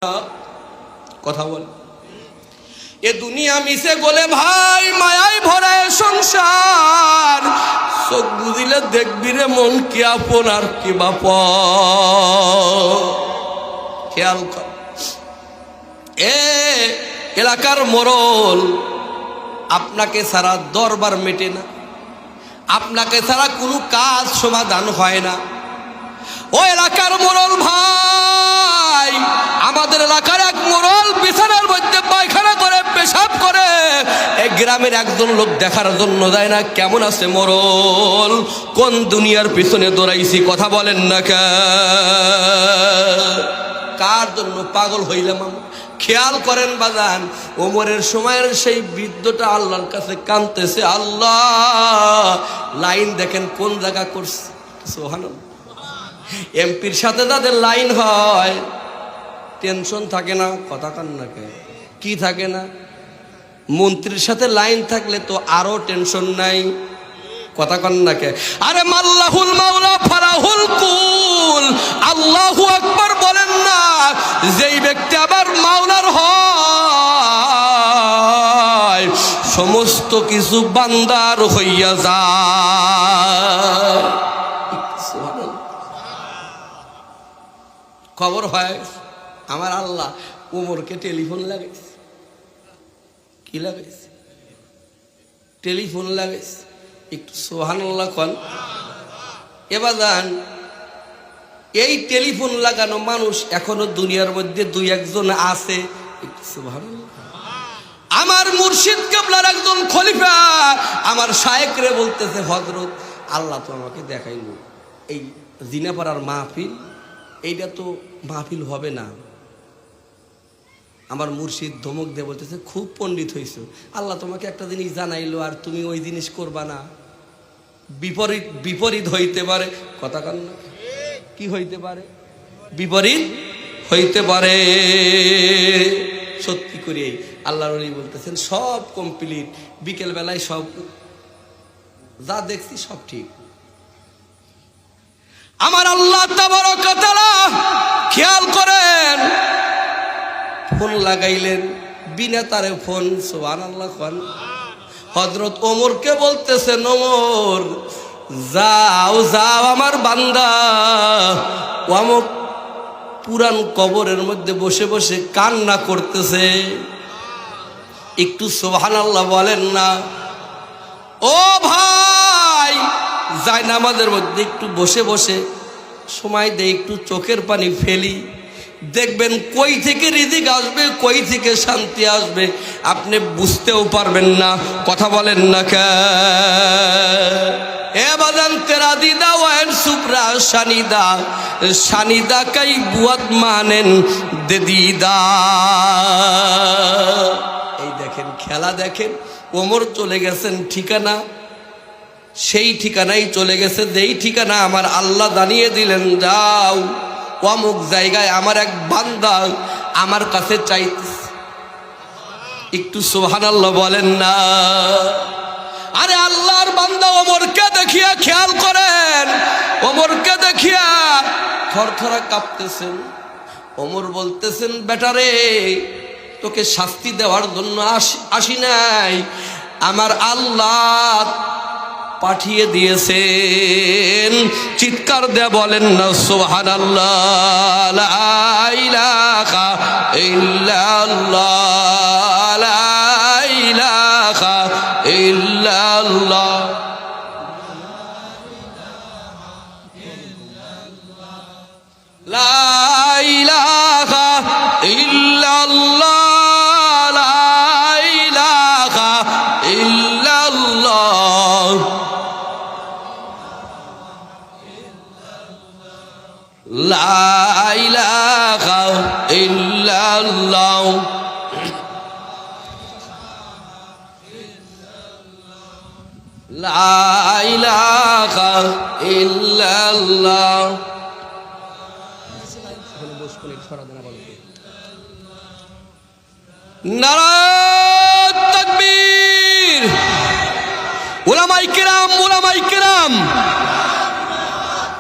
কথা বল এ দুনিয়া মিশে গলে ভাই মায়ায় ভরা সংসার চোখ বুঝিলে দেখবি রে মন কি আপন আর কি বাপ খেয়াল কর এ এলাকার মোড়ল আপনাকে ছাড়া দরবার মেটে না, আপনাকে ছাড়া কোনো কাজ সমাধান হয় না। ও এলাকার মোড়ল ভাই, আমাদের এলাকার এক মোড়ল বিছানার মধ্যে পায়খানা করে পেশাব করে এই গ্রামের একজন লোক দেখার জন্য যায় না কেমন আছে মোড়ল, কোন দুনিয়ার পিছনে দৌড়াইছি কথা বলেন না কার জন্য পাগল হইলাম আমরা। খেয়াল করেন বাজান, ওমরের সময়ের সেই বৃদ্ধটা আল্লাহর কাছে কাঁদতেছে, আল্লাহ লাইন দেখেন কোন জায়গা করছে। সুবহানাল্লাহ। এমপির সাথে যাদের লাইন হয় টেনশন থাকে না, কথা কান না কি থাকে না। মন্ত্রীর সাথে লাইন থাকলে তো আরো টেনশন নাই, কথা কান না কে। আরে মাল্লাহুল মাওলা ফারাহুল কুল, আল্লাহু আকবার বলেন না। যেই ব্যক্তি আবার মাওলার হয় সমস্ত কিছু বান্দার হইয়া যায়। খবর হয় আমার আল্লাহ ওমরকে টেলিফোন লাগাইছে। কি লাগাইছে? টেলিফোন লাগাইছে। একটু সুবহানাল্লাহ কোন। এবার যান, এই টেলিফোন লাগানো মানুষ এখনো দুনিয়ার মধ্যে দুই একজন আছে। একটু সুবহানাল্লাহ। আমার মুর্শিদ কেবলার একজন খলিফা আমার শায়েখ রে বলতেছে, হযরত আল্লাহ তো আমাকে দেখাইল এই জিনাপাড়ার মাহফিল, এইটা তো মাহফিল হবে না। আমার মুর্শিদ ধমক দিয়ে বলতেছে, খুব পণ্ডিত হইছ, আল্লাহ তোমাকে একটা জিনিস জানাইলো আর তুমি ওই জিনিস করবা না, বিপরীত বিপরীত হইতে পারে। কথা কান না, কি হইতে পারে? বিপরীত হইতে পারে। সত্যি করে আল্লাহর ওলি বলতেছেন সব কমপ্লিট, বিকেল বেলায় সব যা দেখছি সব ঠিক। আমার আল্লাহ তাবারক ওয়া তাআলা খেয়াল করেন, ফোন লাগাইলেন বিনা তারে ফোন। সুবহানাল্লাহ কোন। হযরত ওমরকে বলতেছেন, ওমর যাও যাও আমার বান্দা অমুক পুরান কবরের মধ্যে বসে বসে কান্না করতেছে, একটু সুবহানাল্লাহ বলেন না। ও ভাই, যাই না আমাদের মধ্যে একটু বসে বসে সময় দেয়, একটু চোখের পানি ফেলি, দেখবেন কই থেকে রিজিক আসবে, কই থেকে শান্তি আসবে আপনি বুঝতেও পারবেন না। কথা বলেন না কে। এ বাজান তেরা দিদা ওয়ান সুপ্রা শানিদা শানিদা কাই বুয়াত মানেন দে দিদা। এই দেখেন খেলা দেখেন, ওমর চলে গেছেন ঠিকানা, সেই ঠিকানায় চলে গেছে, যেই ঠিকানা আমার আল্লাহ জানিয়ে দিলেন, যাও অমুক জায়গায় আমার এক বান্দা আমার কাছে চাইতেছে। একটু সুবহানাল্লাহ বলেন না। আরে আল্লাহর বান্দা ওমরকে দেখিয়া খেয়াল করেন, ওমরকে দেখিয়া থরথরা কাঁপতেছেন। ওমর বলতেছেন, বেটারে তোকে শাস্তি দেওয়ার জন্য আসি নাই, আমার আল্লাহ পাঠিয়ে দিয়েছেন। চিৎকার দেয়া বলেন না সুবহানাল্লাহ। লা ইলাহা ইল্লাল্লাহ, লা ইলাহা ইল্লাল্লাহ। লা ইলাহা ইল্লাল্লাহ, লা ইলাহা ইল্লাল্লাহ, লা ইলাহা ইল্লাল্লাহ। লা ইলাহা ইল্লাল্লাহ। নারায়ে তাকবীর। উলামায়ে কিরাম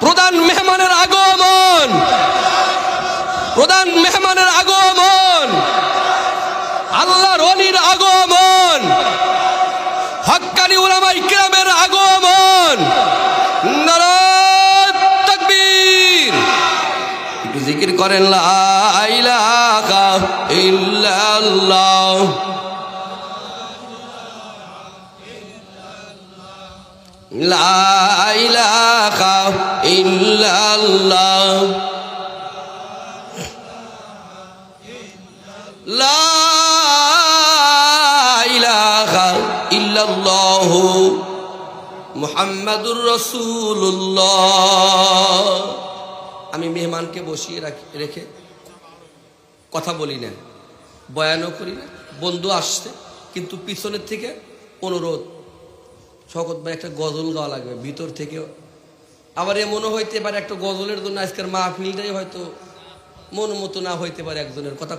প্রধান মেহমানের আগমন। প্রধান মেহমানের আগমন, আল্লাহর ওলির আগমন, হক্কানি উলামায়ে কিরামের আগমন। নারায়ে তাকবীর। একটু জিকির করেন লা ইলাহা ইল্লাল্লাহ। লা ইলাহা ইল্লাল্লাহ। লা ইলাহা ইল্লাল্লাহু মুহাম্মাদুর রাসূলুল্লাহ। আমি মেহমানকে বসিয়ে রেখে কথা বলি না, বয়ানও করি না। বন্ধু আসছে, কিন্তু পিছনের থেকে অনুরোধ, শওকত ভাই একটা গজল গাওয়া লাগবে ভিতর থেকে। আবার এমনও হইতে পারে একটা গজলের জন্য আজকের মাহফিলটাই হয়তো মন মতো না হইতে পারে একজনের কথা।